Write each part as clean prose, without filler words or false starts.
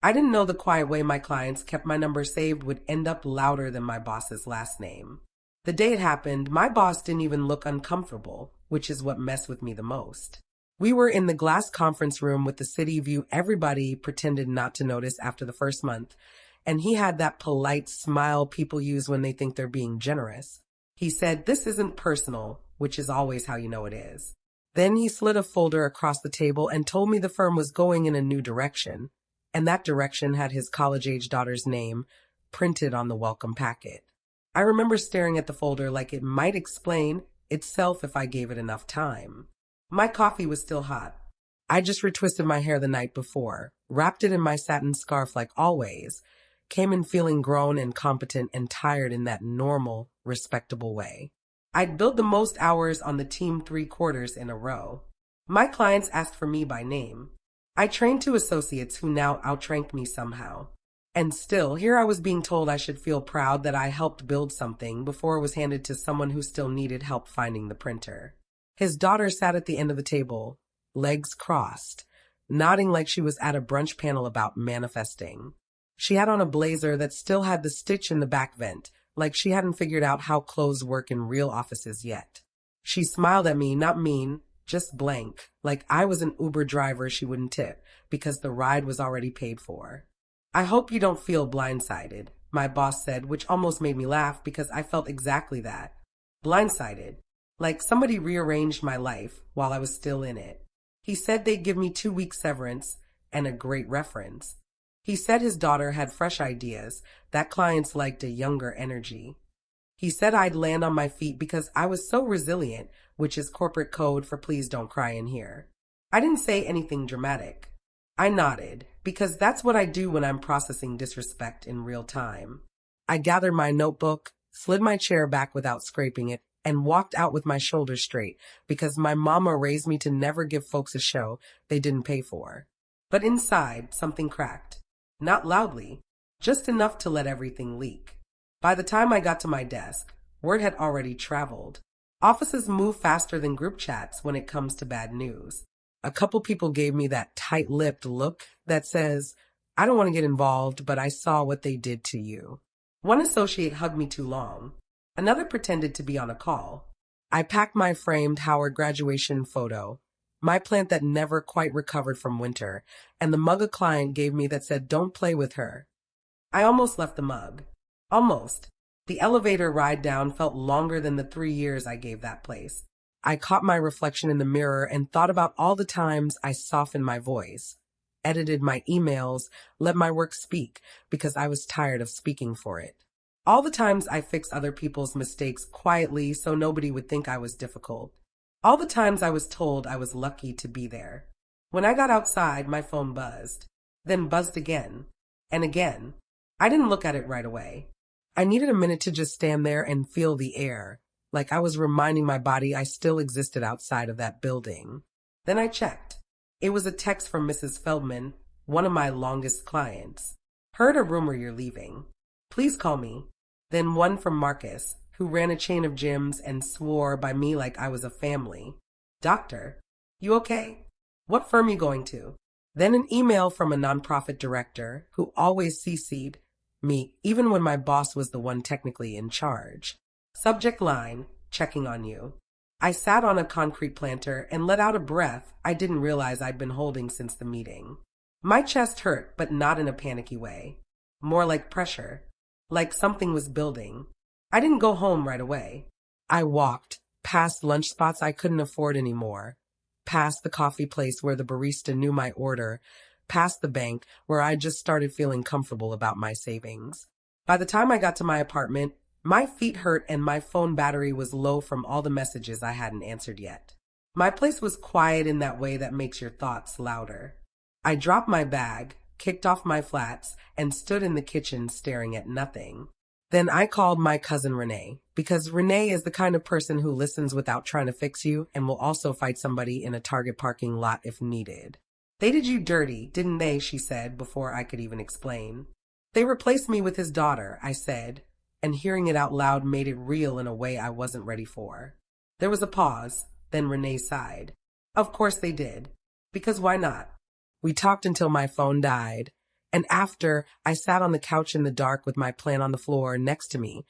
I didn't know the quiet way my clients kept my number saved would end up louder than my boss's last name. The day it happened, my boss didn't even look uncomfortable, which is what messed with me the most. We were in the glass conference room with the city view everybody pretended not to notice after the first month, and he had that polite smile people use when they think they're being generous. He said, "This isn't personal," which is always how you know it is. Then he slid a folder across the table and told me the firm was going in a new direction, and that direction had his college-age daughter's name printed on the welcome packet. I remember staring at the folder like it might explain itself if I gave it enough time. My coffee was still hot. I just retwisted my hair the night before, wrapped it in my satin scarf like always, came in feeling grown and competent and tired in that normal, respectable way. I'd billed the most hours on the team 3 quarters in a row. My clients asked for me by name. I trained 2 associates who now outranked me somehow. And still, here I was being told I should feel proud that I helped build something before it was handed to someone who still needed help finding the printer. His daughter sat at the end of the table, legs crossed, nodding like she was at a brunch panel about manifesting. She had on a blazer that still had the stitch in the back vent, like she hadn't figured out how clothes work in real offices yet. She smiled at me, not mean, just blank, like I was an Uber driver she wouldn't tip because the ride was already paid for. "I hope you don't feel blindsided," my boss said, which almost made me laugh because I felt exactly that. Blindsided. Like somebody rearranged my life while I was still in it. He said they'd give me 2 weeks severance and a great reference. He said his daughter had fresh ideas, that clients liked a younger energy. He said I'd land on my feet because I was so resilient, which is corporate code for please don't cry in here. I didn't say anything dramatic. I nodded, because that's what I do when I'm processing disrespect in real time. I gathered my notebook, slid my chair back without scraping it, and walked out with my shoulders straight because my mama raised me to never give folks a show they didn't pay for. But inside, something cracked. Not loudly, just enough to let everything leak. By the time I got to my desk, word had already traveled. Offices move faster than group chats when it comes to bad news. A couple people gave me that tight-lipped look that says, "I don't want to get involved, but I saw what they did to you." One associate hugged me too long. Another pretended to be on a call. I packed my framed Howard graduation photo, my plant that never quite recovered from winter, and the mug a client gave me that said, "Don't play with her." I almost left the mug. Almost. The elevator ride down felt longer than the 3 years I gave that place. I caught my reflection in the mirror and thought about all the times I softened my voice, edited my emails, let my work speak because I was tired of speaking for it. All the times I fixed other people's mistakes quietly so nobody would think I was difficult. All the times I was told I was lucky to be there. When I got outside, my phone buzzed, then buzzed again, and again. I didn't look at it right away. I needed a minute to just stand there and feel the air, like I was reminding my body I still existed outside of that building. Then I checked. It was a text from Mrs. Feldman, one of my longest clients. "Heard a rumor you're leaving. Please call me." Then one from Marcus, who ran a chain of gyms and swore by me like I was a family. "Doctor, you okay? What firm you going to?" Then an email from a nonprofit director who always CC'd me, even when my boss was the one technically in charge. Subject line, "Checking on you." I sat on a concrete planter and let out a breath I didn't realize I'd been holding since the meeting. My chest hurt, but not in a panicky way. More like pressure. Like something was building. I didn't go home right away. I walked, past lunch spots I couldn't afford anymore, past the coffee place where the barista knew my order, past the bank where I just started feeling comfortable about my savings. By the time I got to my apartment, my feet hurt and my phone battery was low from all the messages I hadn't answered yet. My place was quiet in that way that makes your thoughts louder. I dropped my bag, kicked off my flats, and stood in the kitchen staring at nothing. Then I called my cousin Renee, because Renee is the kind of person who listens without trying to fix you and will also fight somebody in a Target parking lot if needed. "They did you dirty, didn't they?" she said before I could even explain. "They replaced me with his daughter," I said, and hearing it out loud made it real in a way I wasn't ready for. There was a pause, then Renee sighed. "Of course they did. Because why not?" We talked until my phone died, And after, I sat on the couch in the dark with my plant on the floor next to me,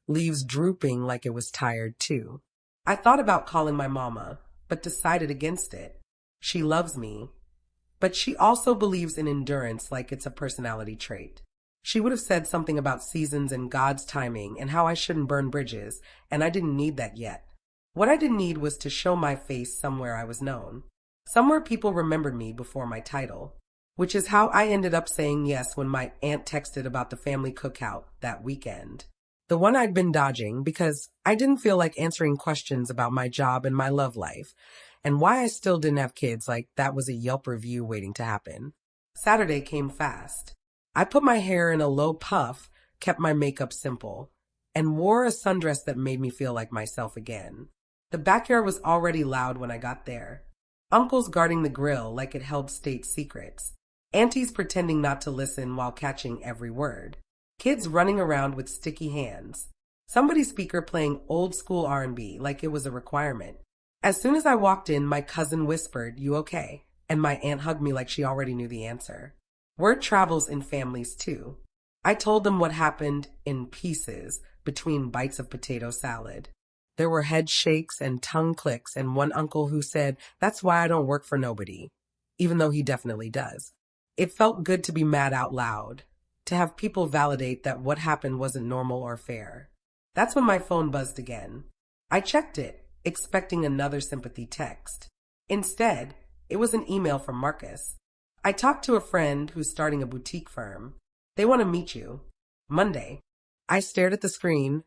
leaves drooping like it was tired too. I thought about calling my mama, but decided against it. She loves me, but she also believes in endurance like it's a personality trait. She would have said something about seasons and God's timing and how I shouldn't burn bridges, and I didn't need that yet. What I did need was to show my face somewhere I was known. Somewhere people remembered me before my title. Which is how I ended up saying yes when my aunt texted about the family cookout that weekend. The one I'd been dodging because I didn't feel like answering questions about my job and my love life, and why I still didn't have kids like that was a Yelp review waiting to happen. Saturday came fast. I put my hair in a low puff, kept my makeup simple, and wore a sundress that made me feel like myself again. The backyard was already loud when I got there. Uncles guarding the grill like it held state secrets. Aunties pretending not to listen while catching every word. Kids running around with sticky hands. Somebody's speaker playing old school R&B like it was a requirement. As soon as I walked in, my cousin whispered, "You okay?" And my aunt hugged me like she already knew the answer. Word travels in families too. I told them what happened in pieces between bites of potato salad. There were head shakes and tongue clicks and one uncle who said, "That's why I don't work for nobody," even though he definitely does. It felt good to be mad out loud, to have people validate that what happened wasn't normal or fair. That's when my phone buzzed again. I checked it, expecting another sympathy text. Instead, it was an email from Marcus. I talked to a friend who's starting a boutique firm. They want to meet you. Monday. I stared at the screen,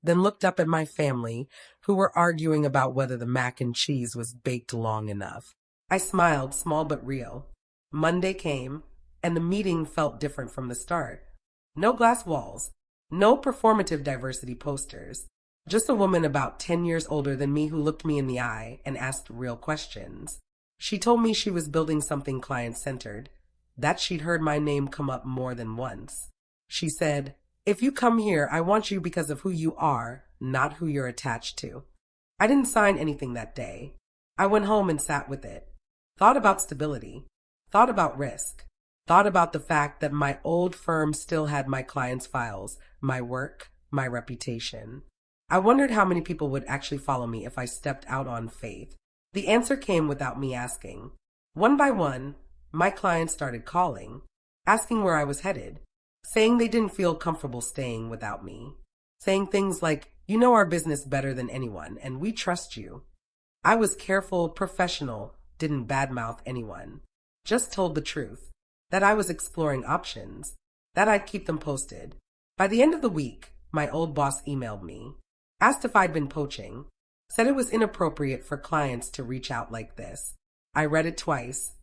then looked up at my family, who were arguing about whether the mac and cheese was baked long enough. I smiled, small but real. Monday came, and the meeting felt different from the start. No glass walls, no performative diversity posters, just a woman about 10 years older than me who looked me in the eye and asked real questions. She told me she was building something client-centered, that she'd heard my name come up more than once. She said, "If you come here, I want you because of who you are, not who you're attached to." I didn't sign anything that day. I went home and sat with it. Thought about stability. Thought about risk. Thought about the fact that my old firm still had my clients' files, my work, my reputation. I wondered how many people would actually follow me if I stepped out on faith. The answer came without me asking. One by one, my clients started calling, asking where I was headed, saying they didn't feel comfortable staying without me, saying things like, "You know our business better than anyone, and we trust you." I was careful, professional, didn't badmouth anyone. Just told the truth, that I was exploring options, that I'd keep them posted. By the end of the week, my old boss emailed me, asked if I'd been poaching, said it was inappropriate for clients to reach out like this. I read it twice,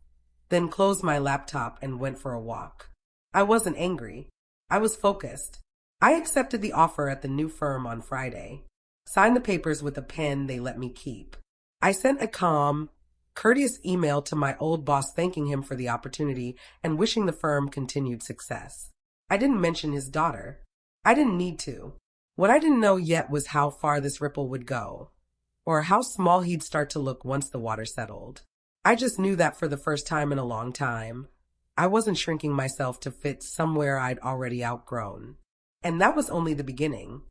then closed my laptop and went for a walk. I wasn't angry. I was focused. I accepted the offer at the new firm on Friday, signed the papers with a pen they let me keep. I sent a calm, courteous email to my old boss thanking him for the opportunity and wishing the firm continued success. I didn't mention his daughter. I didn't need to. What I didn't know yet was how far this ripple would go, or how small he'd start to look once the water settled. I just knew that for the first time in a long time, I wasn't shrinking myself to fit somewhere I'd already outgrown. And that was only the beginning.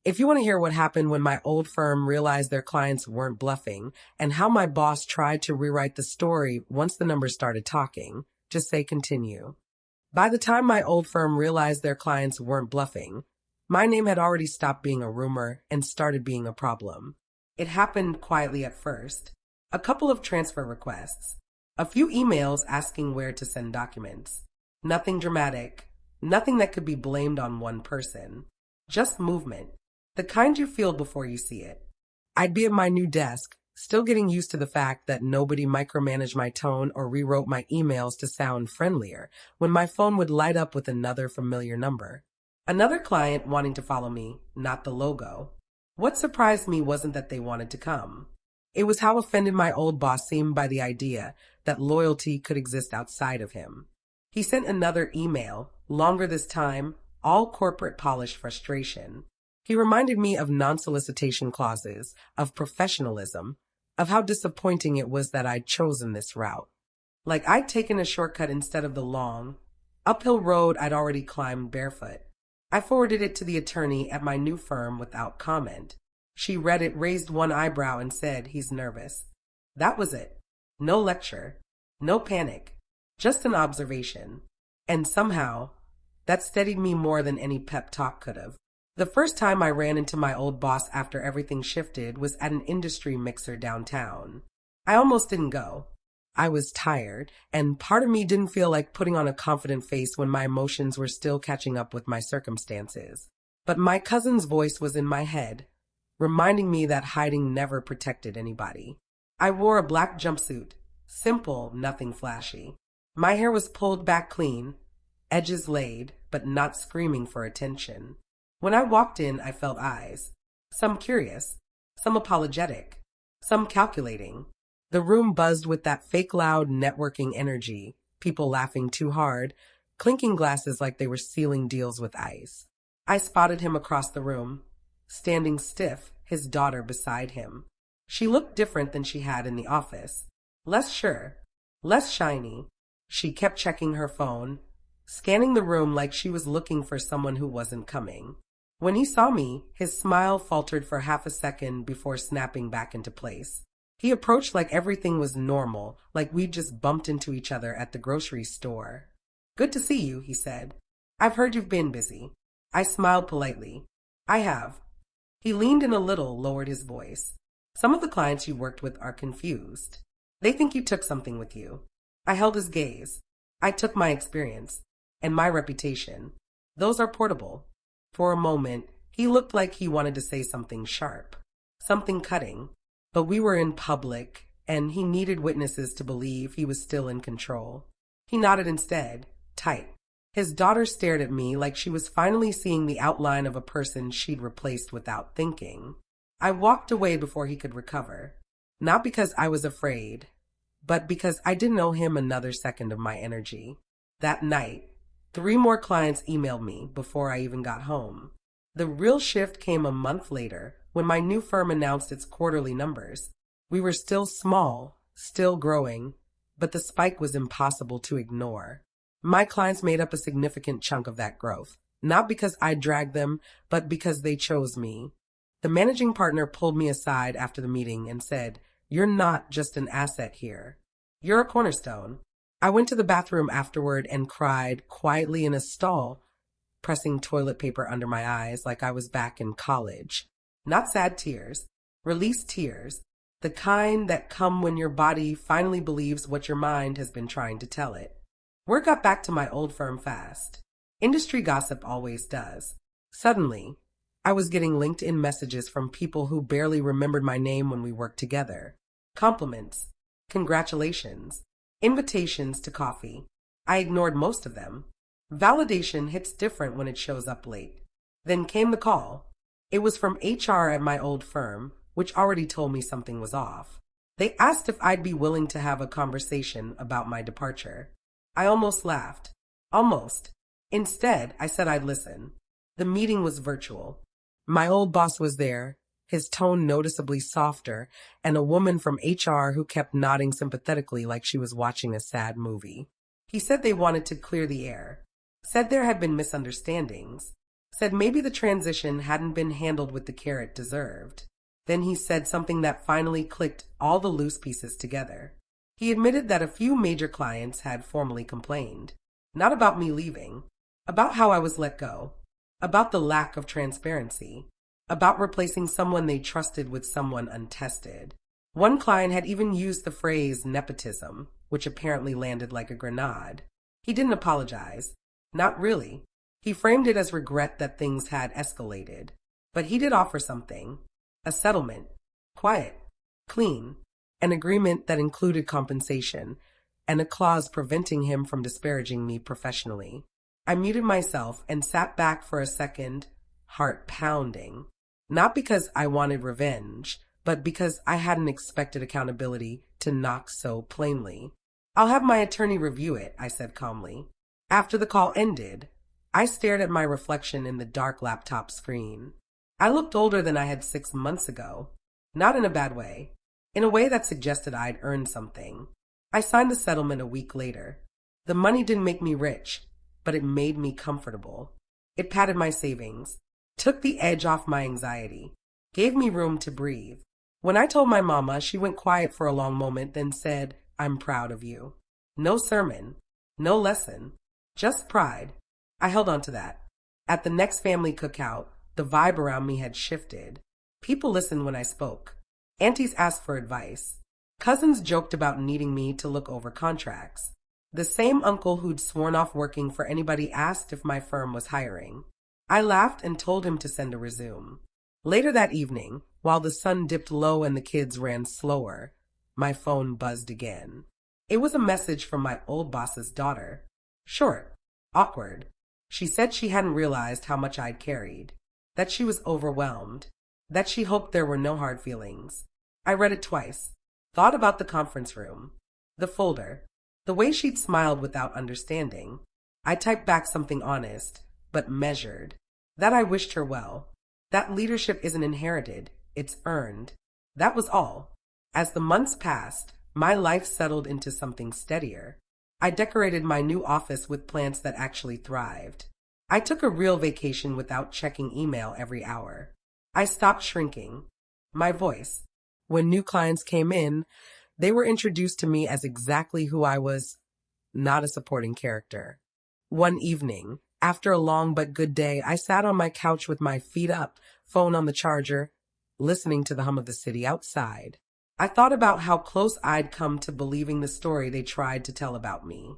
If you want to hear what happened when my old firm realized their clients weren't bluffing, and how my boss tried to rewrite the story once the numbers started talking, just say continue. By the time my old firm realized their clients weren't bluffing, my name had already stopped being a rumor and started being a problem. It happened quietly at first. A couple of transfer requests. A few emails asking where to send documents. Nothing dramatic. Nothing that could be blamed on one person. Just movement. The kind you feel before you see it. I'd be at my new desk, still getting used to the fact that nobody micromanaged my tone or rewrote my emails to sound friendlier, when my phone would light up with another familiar number. Another client wanting to follow me, not the logo. What surprised me wasn't that they wanted to come. It was how offended my old boss seemed by the idea that loyalty could exist outside of him. He sent another email, longer this time, all corporate polished frustration. He reminded me of non-solicitation clauses, of professionalism, of how disappointing it was that I'd chosen this route. Like I'd taken a shortcut instead of the long, uphill road I'd already climbed barefoot. I forwarded it to the attorney at my new firm without comment. She read it, raised one eyebrow, and said, "He's nervous." That was it. No lecture. No panic. Just an observation. And somehow, that steadied me more than any pep talk could have. The first time I ran into my old boss after everything shifted was at an industry mixer downtown. I almost didn't go. I was tired, and part of me didn't feel like putting on a confident face when my emotions were still catching up with my circumstances. But my cousin's voice was in my head, reminding me that hiding never protected anybody. I wore a black jumpsuit, simple, nothing flashy. My hair was pulled back clean, edges laid, but not screaming for attention. When I walked in, I felt eyes. Some curious, some apologetic, some calculating. The room buzzed with that fake loud networking energy, people laughing too hard, clinking glasses like they were sealing deals with ice. I spotted him across the room, standing stiff, his daughter beside him. She looked different than she had in the office. Less sure, less shiny. She kept checking her phone, scanning the room like she was looking for someone who wasn't coming. When he saw me, his smile faltered for half a second before snapping back into place. He approached like everything was normal, like we'd just bumped into each other at the grocery store. "Good to see you," he said. "I've heard you've been busy." I smiled politely. "I have." He leaned in a little, lowered his voice. "Some of the clients you worked with are confused. They think you took something with you." I held his gaze. "I took my experience. And my reputation. Those are portable." For a moment, he looked like he wanted to say something sharp, something cutting. But we were in public, and he needed witnesses to believe he was still in control. He nodded instead, tight. His daughter stared at me like she was finally seeing the outline of a person she'd replaced without thinking. I walked away before he could recover. Not because I was afraid, but because I didn't owe him another second of my energy. That night, 3 more clients emailed me before I even got home. The real shift came a month later when my new firm announced its quarterly numbers. We were still small, still growing, but the spike was impossible to ignore. My clients made up a significant chunk of that growth, not because I dragged them, but because they chose me. The managing partner pulled me aside after the meeting and said, "You're not just an asset here. You're a cornerstone." I went to the bathroom afterward and cried quietly in a stall, pressing toilet paper under my eyes like I was back in college. Not sad tears, released tears, the kind that come when your body finally believes what your mind has been trying to tell it. Word got back to my old firm fast. Industry gossip always does. Suddenly, I was getting LinkedIn messages from people who barely remembered my name when we worked together. Compliments, congratulations, invitations to coffee. I ignored most of them. Validation hits different when it shows up late. Then came the call. It was from HR at my old firm, which already told me something was off. They asked if I'd be willing to have a conversation about my departure. I almost laughed. Almost. Instead, I said I'd listen. The meeting was virtual. My old boss was there, his tone noticeably softer, and a woman from HR who kept nodding sympathetically like she was watching a sad movie. He said they wanted to clear the air. Said there had been misunderstandings. Said maybe the transition hadn't been handled with the care it deserved. Then he said something that finally clicked all the loose pieces together. He admitted that a few major clients had formally complained. Not about me leaving. About how I was let go. About the lack of transparency. About replacing someone they trusted with someone untested. One client had even used the phrase nepotism, which apparently landed like a grenade. He didn't apologize. Not really. He framed it as regret that things had escalated. But he did offer something. A settlement. Quiet. Clean. An agreement that included compensation, and a clause preventing him from disparaging me professionally. I muted myself and sat back for a second, heart pounding. Not because I wanted revenge, but because I hadn't expected accountability to knock so plainly. "I'll have my attorney review it," I said calmly. After the call ended, I stared at my reflection in the dark laptop screen. I looked older than I had 6 months ago. Not in a bad way. In a way that suggested I'd earned something. I signed the settlement a week later. The money didn't make me rich, but it made me comfortable. It patted my savings, took the edge off my anxiety, gave me room to breathe. When I told my mama, she went quiet for a long moment, then said, "I'm proud of you." No sermon, no lesson, just pride. I held on to that. At the next family cookout, the vibe around me had shifted. People listened when I spoke. Aunties asked for advice. Cousins joked about needing me to look over contracts. The same uncle who'd sworn off working for anybody asked if my firm was hiring. I laughed and told him to send a resume. Later that evening, while the sun dipped low and the kids ran slower, my phone buzzed again. It was a message from my old boss's daughter. Short, awkward. She said she hadn't realized how much I'd carried, that she was overwhelmed, that she hoped there were no hard feelings. I read it twice, thought about the conference room, the folder, the way she'd smiled without understanding. I typed back something honest, but measured, that I wished her well, that leadership isn't inherited, it's earned. That was all. As the months passed, my life settled into something steadier. I decorated my new office with plants that actually thrived. I took a real vacation without checking email every hour. I stopped shrinking. My voice. When new clients came in, they were introduced to me as exactly who I was, not a supporting character. One evening, after a long but good day, I sat on my couch with my feet up, phone on the charger, listening to the hum of the city outside. I thought about how close I'd come to believing the story they tried to tell about me.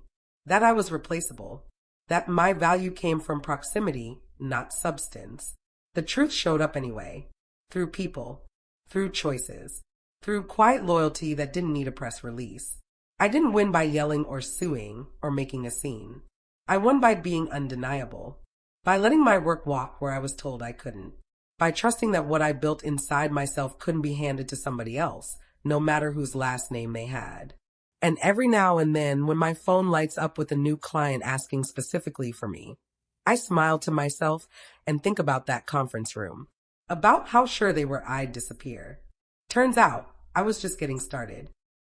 That I was replaceable. That my value came from proximity, not substance. The truth showed up anyway. Through people. Through choices. Through quiet loyalty that didn't need a press release. I didn't win by yelling or suing or making a scene. I won by being undeniable. By letting my work walk where I was told I couldn't. By trusting that what I built inside myself couldn't be handed to somebody else, no matter whose last name they had. And every now and then, when my phone lights up with a new client asking specifically for me, I smile to myself and think about that conference room, about how sure they were I'd disappear. Turns out, I was just getting started.